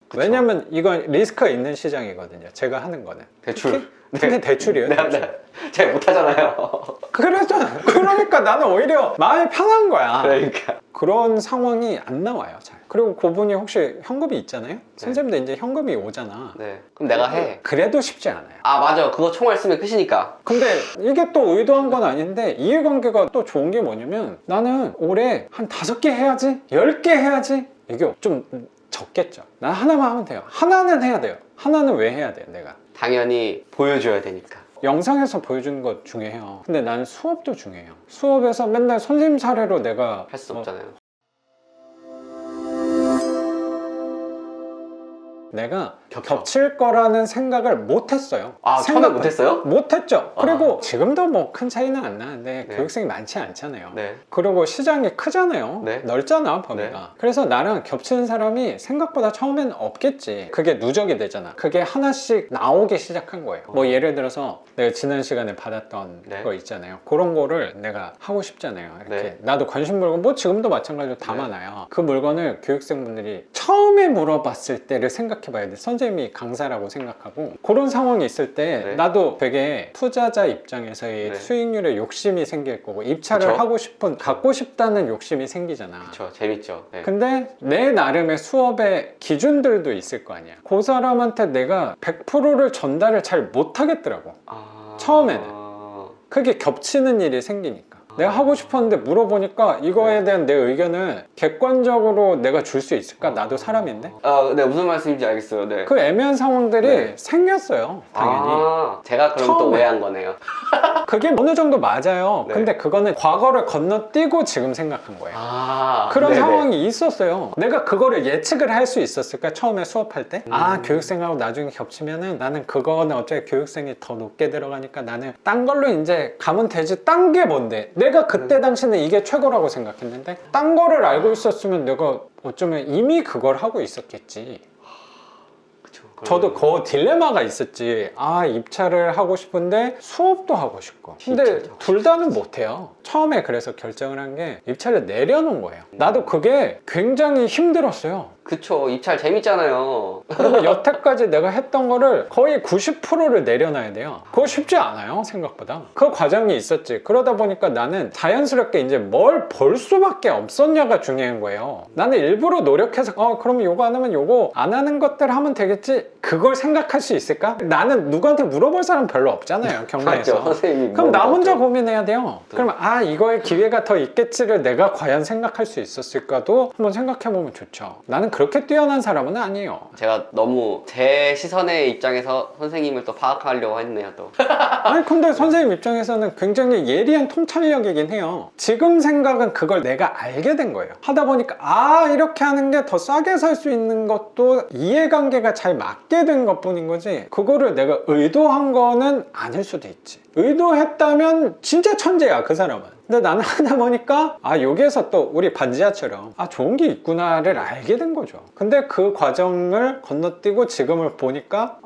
그쵸. 왜냐면 이건 리스크가 있는 시장이거든요. 제가 하는 거는. 대출. 특히 대출이에요. 네, 대출. 네. 잘 못하잖아요. 그러니까 나는 오히려 마음이 편한 거야. 그러니까. 그런 상황이 안 나와요, 잘. 그리고 그분이 혹시 현금이 있잖아요? 선생님도 이제 현금이 오잖아. 네. 그럼 내가 해. 그래도 쉽지 않아요. 아 맞아. 그거 총알 쓰면 끝이니까. 근데 이게 또 의도한 건 아닌데 이해관계가 또 좋은 게 뭐냐면 나는 올해 한 5개 해야지, 10개 해야지. 이게 좀 적겠죠. 난 하나만 하면 돼요. 하나는 해야 돼요. 하나는 왜 해야 돼요, 내가? 당연히 보여줘야 되니까. 영상에서 보여주는 것 중요해요. 근데 나는 수업도 중요해요. 수업에서 맨날 선생님 사례로 내가 할 수 없잖아요. 내가 겹칠 거라는 생각을 못 했어요. 아 처음에 못했어요? 못 했죠. 아. 그리고 지금도 뭐 큰 차이는 안 나는데 네. 교육생이 많지 않잖아요. 네. 그리고 시장이 크잖아요. 네. 넓잖아, 범위가. 네. 그래서 나랑 겹치는 사람이 생각보다 처음엔 없겠지. 그게 누적이 되잖아. 그게 하나씩 나오기 시작한 거예요. 뭐 예를 들어서 내가 지난 시간에 받았던 네. 거 있잖아요. 그런 거를 내가 하고 싶잖아요. 이렇게 네. 나도 관심 물건 뭐 지금도 마찬가지로 다 네. 많아요. 그 물건을 교육생분들이 처음에 물어봤을 때를 생각해 봐야 돼. 선생님이 강사라고 생각하고 그런 상황이 있을 때 네. 나도 되게 투자자 입장에서의 네. 수익률에 욕심이 생길 거고 입찰을 그쵸? 하고 싶은 갖고 싶다는 욕심이 생기잖아. 그쵸. 재밌죠. 네. 근데 내 나름의 수업의 기준들도 있을 거 아니야. 그 사람한테 내가 100%를 전달을 잘 못하겠더라고. 아... 처음에는. 그게 겹치는 일이 생기니까. 내가 하고 싶었는데 물어보니까 이거에 대한 내 의견을 객관적으로 내가 줄 수 있을까? 나도 사람인데. 네 무슨 말씀인지 알겠어요. 네. 그 애매한 상황들이 네. 생겼어요, 당연히. 아, 제가 그럼 또 처음에. 오해한 거네요. 그게 어느 정도 맞아요. 네. 근데 그거는 과거를 건너뛰고 지금 생각한 거예요. 아, 그런 네네. 상황이 있었어요. 내가 그거를 예측을 할 수 있었을까? 처음에 수업할 때? 아, 교육생하고 나중에 겹치면은 나는 그거는 어차피 교육생이 더 높게 들어가니까 나는 딴 걸로 이제 가면 되지. 딴 게 뭔데? 내가 그때 당시는 이게 최고라고 생각했는데 딴 거를 알고 있었으면 내가 어쩌면 이미 그걸 하고 있었겠지. 그쵸. 저도 그 딜레마가 있었지. 아, 입찰을 하고 싶은데 수업도 하고 싶고. 근데 입찰도 하고 둘 다는 못해요. 처음에 그래서 결정을 한 게 입찰을 내려놓은 거예요. 나도 그게 굉장히 힘들었어요. 그쵸. 입찰 재밌잖아요. 그리고 여태까지 내가 했던 거를 거의 90%를 내려놔야 돼요. 그거 쉽지 않아요, 생각보다. 그 과정이 있었지. 그러다 보니까 나는 자연스럽게 이제 뭘 벌 수밖에 없었냐가 중요한 거예요. 나는 일부러 노력해서 그럼 요거 안 하면 요거 안 하는 것들 하면 되겠지. 그걸 생각할 수 있을까? 나는 누구한테 물어볼 사람 별로 없잖아요, 경매에서. 맞죠. 선생님이 그럼 나 혼자 고 고민해야 돼요. 그럼 이거에 기회가 더 있겠지를 내가 과연 생각할 수 있었을까도 한번 생각해보면 좋죠. 나는 그렇게 뛰어난 사람은 아니에요. 제가 너무 제 시선의 입장에서 선생님을 또 파악하려고 했네요 또. 아니 근데 선생님 입장에서는 굉장히 예리한 통찰력이긴 해요. 지금 생각은 그걸 내가 알게 된 거예요. 하다 보니까 이렇게 하는 게 더 싸게 살 수 있는 것도 이해관계가 잘 맞게 된 것뿐인 거지 그거를 내가 의도한 거는 아닐 수도 있지. 의도했다면 진짜 천재야, 그 사람은. 근데 나는 하다 보니까 여기에서 또 우리 반지하처럼 좋은 게 있구나를 알게 된 거죠. 근데 그 과정을 건너뛰고 지금을 보니까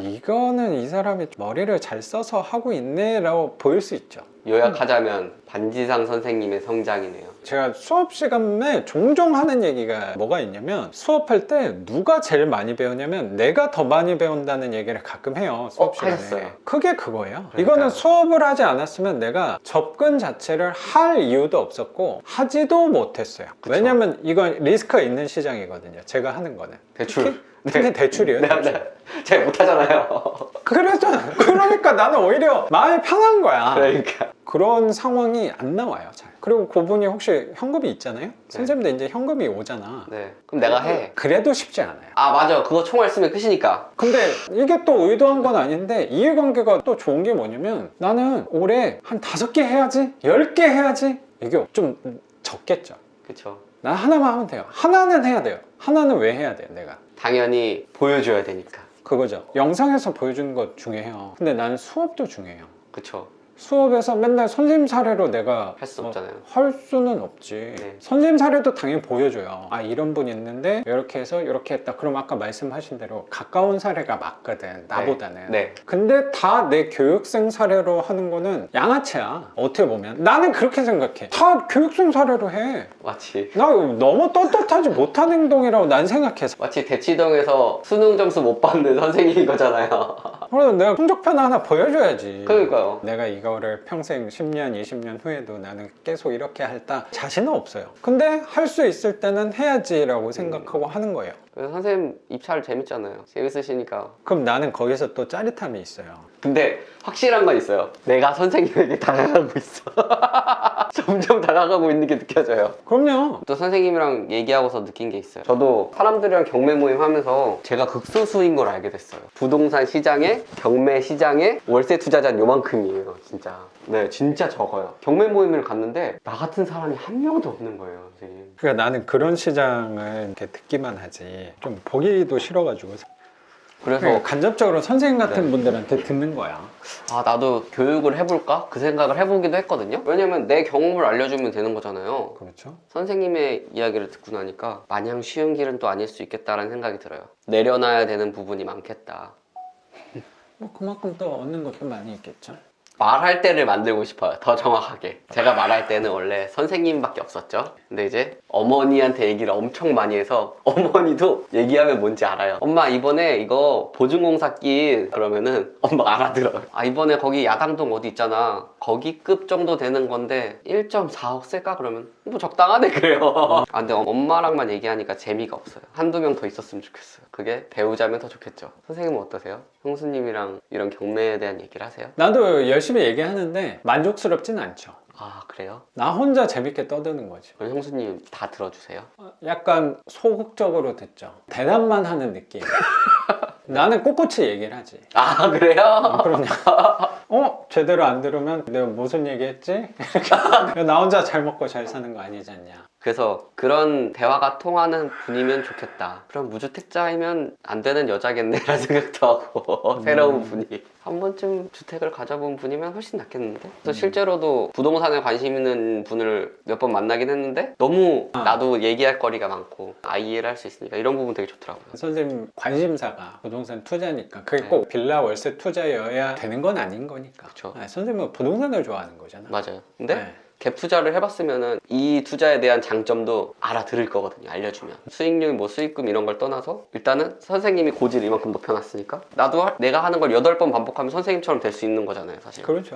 이거는 이 사람이 머리를 잘 써서 하고 있네 라고 보일 수 있죠. 요약하자면 반지상 선생님의 성장이네요. 제가 수업 시간에 종종 하는 얘기가 뭐가 있냐면 수업할 때 누가 제일 많이 배우냐면 내가 더 많이 배운다는 얘기를 가끔 해요, 수업 시간에. 하셨어요? 그게 그거예요. 그러니까요. 이거는 수업을 하지 않았으면 내가 접근 자체를 할 이유도 없었고 하지도 못했어요. 그쵸. 왜냐면 이건 리스크가 있는 시장이거든요, 제가 하는 거는. 대출. 특히 대출이에요. 대출. 네. 잘 못하잖아요. 그러니까 나는 오히려 마음이 편한 거야. 그러니까. 그런 상황이 안 나와요, 잘. 그리고 그분이 혹시 현금이 있잖아요? 선생님도 이제 현금이 오잖아. 네. 그럼 내가 해. 그래도 쉽지 않아요. 아 맞아. 그거 총알 쓰면 끝이니까. 근데 이게 또 의도한 건 아닌데 이해관계가 또 좋은 게 뭐냐면 나는 올해 한 5개 해야지, 10개 해야지. 이게 좀 적겠죠. 그쵸. 난 하나만 하면 돼요. 하나는 해야 돼요. 하나는 왜 해야 돼요, 내가? 당연히 보여줘야 되니까. 그거죠. 영상에서 보여주는 것 중요해요. 근데 나는 수업도 중요해요. 그쵸. 수업에서 맨날 선생님 사례로 내가 할 수 없잖아요. 할 수는 없지. 네. 선생님 사례도 당연히 보여줘요. 아 이런 분 있는데 이렇게 해서 이렇게 했다. 그럼 아까 말씀하신 대로 가까운 사례가 맞거든. 나보다는. 네. 근데 다 내 교육생 사례로 하는 거는 양아치야. 어떻게 보면 나는 그렇게 생각해. 다 교육생 사례로 해. 마치 나 너무 떳떳하지 못한 행동이라고 난 생각해서. 마치 대치동에서 수능 점수 못 받는 선생님인 거잖아요. 그래서 내가 성적표 하나 보여줘야지. 그러니까요. 내가 이거를 평생 10년, 20년 후에도 나는 계속 이렇게 할다 자신은 없어요. 근데 할 수 있을 때는 해야지라고 생각하고 하는 거예요. 그래서 선생님 입찰 재밌잖아요. 재밌으시니까. 그럼 나는 거기서 또 짜릿함이 있어요. 근데 확실한 건 있어요. 내가 선생님에게 다가가고 있어. 점점 다가가고 있는 게 느껴져요. 그럼요. 또 선생님이랑 얘기하고서 느낀 게 있어요. 저도 사람들이랑 경매 모임 하면서 제가 극소수인 걸 알게 됐어요. 부동산 시장에, 경매 시장에 월세 투자자는 요만큼이에요. 진짜. 네, 진짜 적어요. 경매 모임을 갔는데 나 같은 사람이 한 명도 없는 거예요, 선생님. 그러니까 나는 그런 시장을 이렇게 듣기만 하지 좀 보기도 싫어가지고 그래서 그러니까 간접적으로 선생님 같은 네. 분들한테 듣는 거야. 아 나도 교육을 해볼까? 그 생각을 해보기도 했거든요. 왜냐면 내 경험을 알려주면 되는 거잖아요. 그렇죠. 선생님의 이야기를 듣고 나니까 마냥 쉬운 길은 또 아닐 수 있겠다라는 생각이 들어요. 내려놔야 되는 부분이 많겠다. 뭐 그만큼 또 얻는 것도 많이 있겠죠. 말할 때를 만들고 싶어요. 더 정확하게. 제가 말할 때는 원래 선생님밖에 없었죠. 근데 이제 어머니한테 얘기를 엄청 많이 해서 어머니도 얘기하면 뭔지 알아요. 엄마 이번에 이거 보증공사 끼 그러면은 엄마가 알아들어요. 아 이번에 거기 야당동 어디 있잖아. 거기급 정도 되는 건데 1.4억 쓸까? 그러면 뭐 적당하네 그래요. 아 근데 엄마랑만 얘기하니까 재미가 없어요. 한두 명 더 있었으면 좋겠어요. 그게 배우자면 더 좋겠죠. 선생님은 어떠세요? 형수님이랑 이런 경매에 대한 얘기를 하세요? 나도 열심히 얘기하는데 만족스럽진 않죠. 아 그래요? 나 혼자 재밌게 떠드는 거지. 그럼 형수님 다 들어주세요. 약간 소극적으로 듣죠. 대답만 하는 느낌. 나는 꼿꼿이 얘기를 하지. 아 그래요? 그럼요. 제대로 안 들으면 내가 무슨 얘기했지? 이렇게. 나 혼자 잘 먹고 잘 사는 거 아니지 않냐. 그래서 그런 대화가 통하는 분이면 좋겠다. 그럼 무주택자이면 안 되는 여자겠네 라는 생각도 하고 새로운 분이 한 번쯤 주택을 가져본 분이면 훨씬 낫겠는데? 그래서 실제로도 부동산에 관심 있는 분을 몇 번 만나긴 했는데 너무 나도 얘기할 거리가 많고 이해를 할 수 있으니까 이런 부분 되게 좋더라고요. 선생님 관심사가 부동산 투자니까 그게 네. 꼭 빌라 월세 투자여야 되는 건 아닌 거니까. 그쵸. 선생님은 부동산을 좋아하는 거잖아. 맞아요. 근데 네. 갭 투자를 해봤으면은 이 투자에 대한 장점도 알아들을 거거든요. 알려주면 수익률 뭐 수익금 이런 걸 떠나서 일단은 선생님이 고지를 이만큼 높여놨으니까 나도 내가 하는 걸 8번 반복하면 선생님처럼 될 수 있는 거잖아요 사실. 그렇죠.